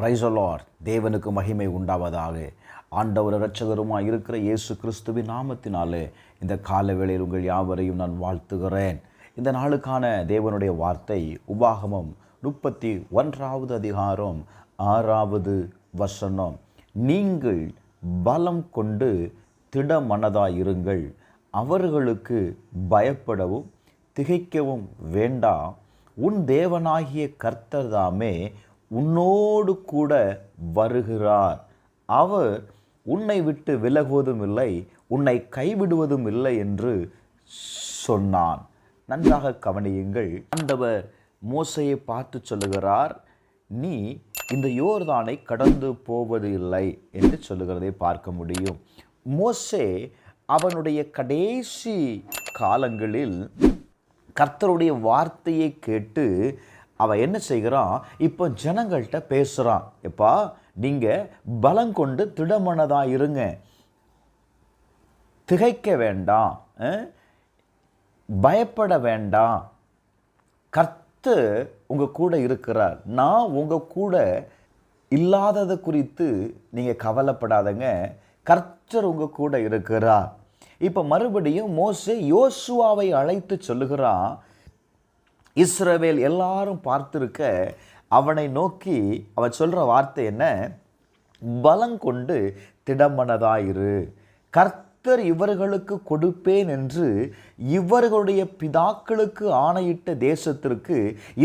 Praise the Lord. தேவனுக்கு மகிமை உண்டாவதாக. ஆண்டவர் இரட்சகருமாய் இருக்கிற இயேசு கிறிஸ்துவின் நாமத்தினாலே இந்த கால வேளையில் உங்கள் யாவரையும் நான் வாழ்த்துகிறேன். இந்த நாளுக்கான தேவனுடைய வார்த்தை உபாகமம் 31வது அதிகாரம் 6வது வசனம். நீங்கள் பலம் கொண்டு திடமனதாயிருங்கள், அவர்களுக்கு பயப்படவும் திகைக்கவும் வேண்டாம். உன் தேவனாகிய கர்த்தர் தாமே உன்னோடு கூட வருகிறார். அவர் உன்னை விட்டு விலகுவதும் இல்லை, உன்னை கைவிடுவதும் இல்லை என்று சொன்னான். நன்றாக கவனியுங்கள். ஆண்டவர் மோசையை பார்த்து சொல்லுகிறார், நீ இந்த யோர்தானை கடந்து போவது இல்லை என்று சொல்லுகிறதை பார்க்க முடியும். மோசே அவனுடைய கடைசி காலங்களில் கர்த்தருடைய வார்த்தையை கேட்டு அவன் என்ன செய்கிறான், இப்போ ஜனங்கள்கிட்ட பேசுகிறான். எப்பா, நீங்கள் பலம் கொண்டு திடமனதாக இருங்க, திகைக்க வேண்டாம், பயப்பட வேண்டாம், கர்த்தர் உங்கள் கூட இருக்கிறார். நான் உங்கள் கூட இல்லாததை குறித்து நீங்கள் கவலைப்படாதங்க, கர்த்தர் உங்கள் கூட இருக்கிறார். இப்போ மறுபடியும் மோசே யோசுவாவை அழைத்து சொல்லுகிறான். இஸ்ரவேல் எல்லாரும் பார்த்திருக்க அவனை நோக்கி அவன் சொல்கிற வார்த்தை என்ன? பலம் கொண்டு திடமனதாயிரு, கர்த்தர் இவர்களுக்கு கொடுப்பேன் என்று இவர்களுடைய பிதாக்களுக்கு ஆணையிட்ட தேசத்திற்கு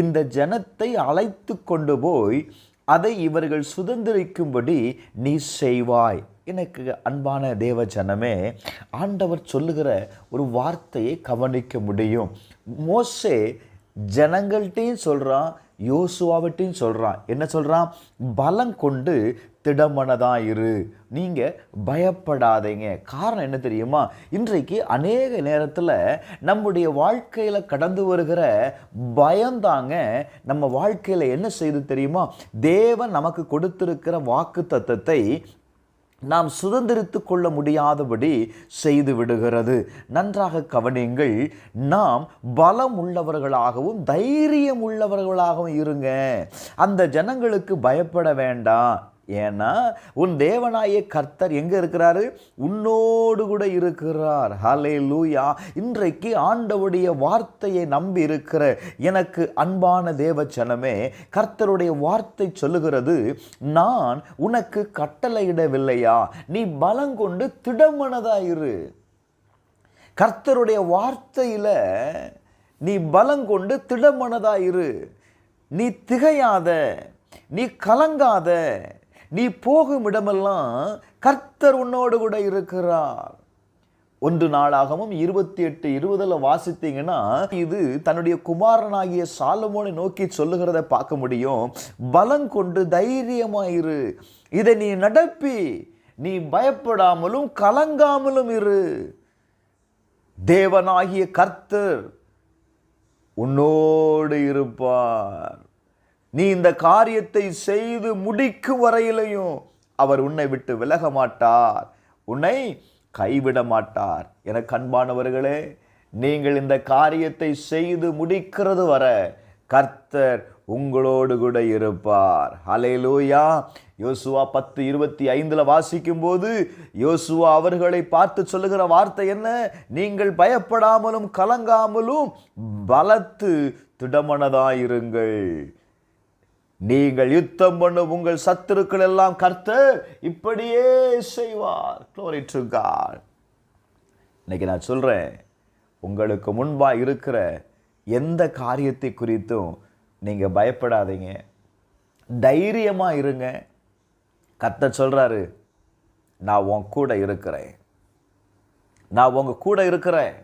இந்த ஜனத்தை அழைத்து கொண்டு போய் அதை இவர்கள் சுதந்திரிக்கும்படி நீ செய்வாய். எனக்கு அன்பான தேவ ஜனமே, ஆண்டவர் சொல்லுகிற ஒரு வார்த்தையை கவனிக்க முடியும். மோசே ஜனங்கள்கிட்டையும் சொல்கிறான், யோசுவாவிட்டையும் சொல்கிறான். என்ன சொல்கிறான்? பலம் கொண்டு திடமனதாயிரு, நீங்கள் பயப்படாதீங்க. காரணம் என்ன தெரியுமா? இன்றைக்கு அநேக நேரத்தில் நம்முடைய வாழ்க்கையில் கடந்து வருகிற பயந்தாங்க நம்ம வாழ்க்கையில் என்ன செய்து தெரியுமா? தேவன் நமக்கு கொடுத்திருக்கிற வாக்கு தத்தத்தை நாம் சுதந்திரித்து கொள்ள முடியாதபடி செய்து விடுகிறது. நன்றாக கவனியுங்கள். நாம் பலம் உள்ளவர்களாகவும் தைரியம் உள்ளவர்களாகவும் இருங்க. அந்த ஜனங்களுக்கு பயப்பட வேண்டாம். ஏன்னா உன் தேவனாய கர்த்தர் எங்கே இருக்கிறாரு? உன்னோடு கூட இருக்கிறார். ஹல்லேலூயா. இன்றைக்கு ஆண்டவருடைய வார்த்தையை நம்பி இருக்கிற எனக்கு அன்பான தேவ ஜனமே, கர்த்தருடைய வார்த்தை சொல்லுகிறது, நான் உனக்கு கட்டளையிடவில்லையா? நீ பலம் கொண்டு திடமனதாயிரு. கர்த்தருடைய வார்த்தையில் நீ பலம் கொண்டு திடமனதாயிரு. நீ திகையாத, நீ கலங்காத, நீ போகும் இடமெல்லாம் கர்த்தர் உன்னோடு கூட இருக்கிறார். 1 நாளாகமும் 28:20 வாசித்தீங்கன்னா இது தன்னுடைய குமாரனாகிய சாலமோனை நோக்கி சொல்லுகிறத பார்க்க முடியும். பலம் கொண்டு தைரியமாயிரு, இதை நீ நடப்பி, நீ பயப்படாமலும் கலங்காமலும் இரு. தேவனாகிய கர்த்தர் உன்னோடு இருப்பார். நீ இந்த காரியத்தை செய்து முடிக்கும் வரையிலையும் அவர் உன்னை விட்டு விலக மாட்டார், உன்னை கைவிட மாட்டார். எனக்கு அன்பானவர்களே, நீங்கள் இந்த காரியத்தை செய்து முடிக்கிறது வரை கர்த்தர் உங்களோடு கூட இருப்பார். ஹல்லேலூயா. யோசுவா 10:25 வாசிக்கும் போது யோசுவா அவர்களை பார்த்து சொல்லுகிற வார்த்தை என்ன? நீங்கள் பயப்படாமலும் கலங்காமலும் பலத்து திடமனதாயிருங்கள். நீங்கள் யுத்தம் பண்ணும் உங்கள் சத்துருக்கள் எல்லாம் கர்த்தர் இப்படியே செய்வார். Glory to God. இன்னைக்கு நான் சொல்றேன், உங்களுக்கு முன்பா இருக்கிற எந்த காரியத்தை குறித்தும் நீங்க பயப்படாதீங்க, தைரியமா இருங்க. கர்த்தர் சொல்றாரு, நான் உன் கூட இருக்கிறேன், நான் உங்க கூட இருக்கிறேன்.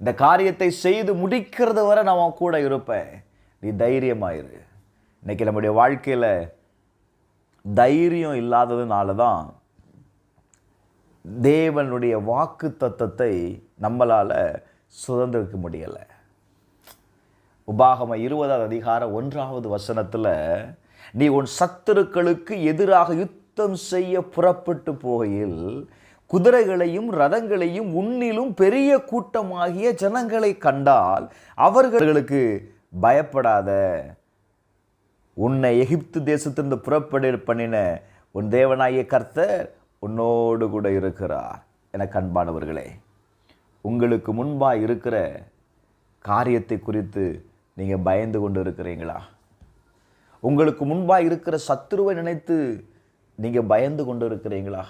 இந்த காரியத்தை செய்து முடிக்கிறது வரை நான் உன் கூட இருப்பேன், நீ தைரியமாயிரு. இன்னைக்கு நம்முடைய வாழ்க்கையில் தைரியம் இல்லாததுனால தான் தேவனுடைய வாக்கு தத்தத்தை நம்மளால் சுதந்திரிக்க முடியலை. உபாகம 20வது அதிகாரம் 1வது வசனத்தில், நீ உன் சத்துருக்களுக்கு எதிராக யுத்தம் செய்ய புறப்பட்டு போகையில் குதிரைகளையும் ரதங்களையும் உன்னிலும் பெரிய கூட்டமாகிய ஜனங்களை கண்டால் அவர்களுக்கு பயப்படாத, உன்னை எகிப்து தேசத்திலிருந்து புறப்பட பண்ணின உன் தேவனாகிய கர்த்தர் உன்னோடு கூட இருக்கிறார். என அன்பானவர்களே, உங்களுக்கு முன்பாக இருக்கிற காரியத்தை குறித்து நீங்கள் பயந்து கொண்டு இருக்கிறீங்களா? உங்களுக்கு முன்பாக இருக்கிற சத்துருவை நினைத்து நீங்கள் பயந்து கொண்டு இருக்கிறீங்களா?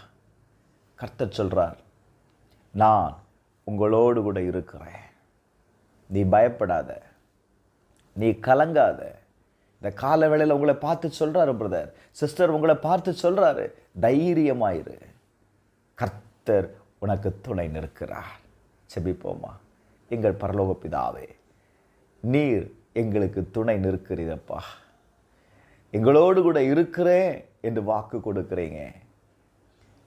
கர்த்தர் சொல்கிறார், நான் உங்களோடு கூட இருக்கிறேன். நீ பயப்படாத, நீ கலங்காத. இந்த கால வேளையில் உங்களை பார்த்து சொல்கிறாரு பிரதர், சிஸ்டர், உங்களை பார்த்து சொல்கிறாரு, தைரியமாயிரு, கர்த்தர் உனக்கு துணை நிற்கிறார். செபிப்போமா? எங்கள் பரலோக பிதாவே, நீர் எங்களுக்கு துணை நிற்கிறீரப்பா. எங்களோடு கூட இருக்கிறேன் என்று வாக்கு கொடுக்குறீங்க.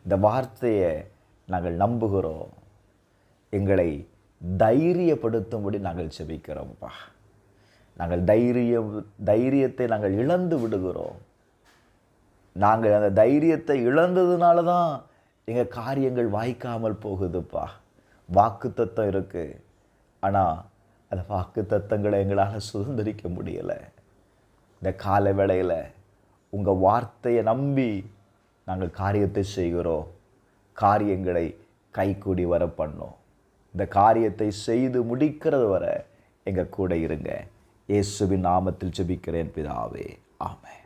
இந்த வார்த்தையை நாங்கள் நம்புகிறோம். எங்களை தைரியப்படுத்தும்படி நாங்கள் செபிக்கிறோம்ப்பா. நாங்கள் தைரியத்தை நாங்கள் இழந்து விடுகிறோம். நாங்கள் அந்த தைரியத்தை இழந்ததுனால தான் எங்கள் காரியங்கள் வாய்க்காமல் போகுதுப்பா. வாக்குத்தத்தம் இருக்குது, ஆனால் அந்த வாக்குத்தத்தங்களை எங்களால் சுதந்திரிக்க முடியலை. இந்த கால வேளையில் உங்கள் வார்த்தையை நம்பி நாங்கள் காரியத்தை செய்கிறோம். காரியங்களை கைக்கூடி வர பண்ணோம். இந்த காரியத்தை செய்து முடிக்கிறது வர எங்கள் கூட இருங்க. இயேசுவின் நாமத்தில் ஜெபிக்கிறேன் பிதாவே, ஆமென்.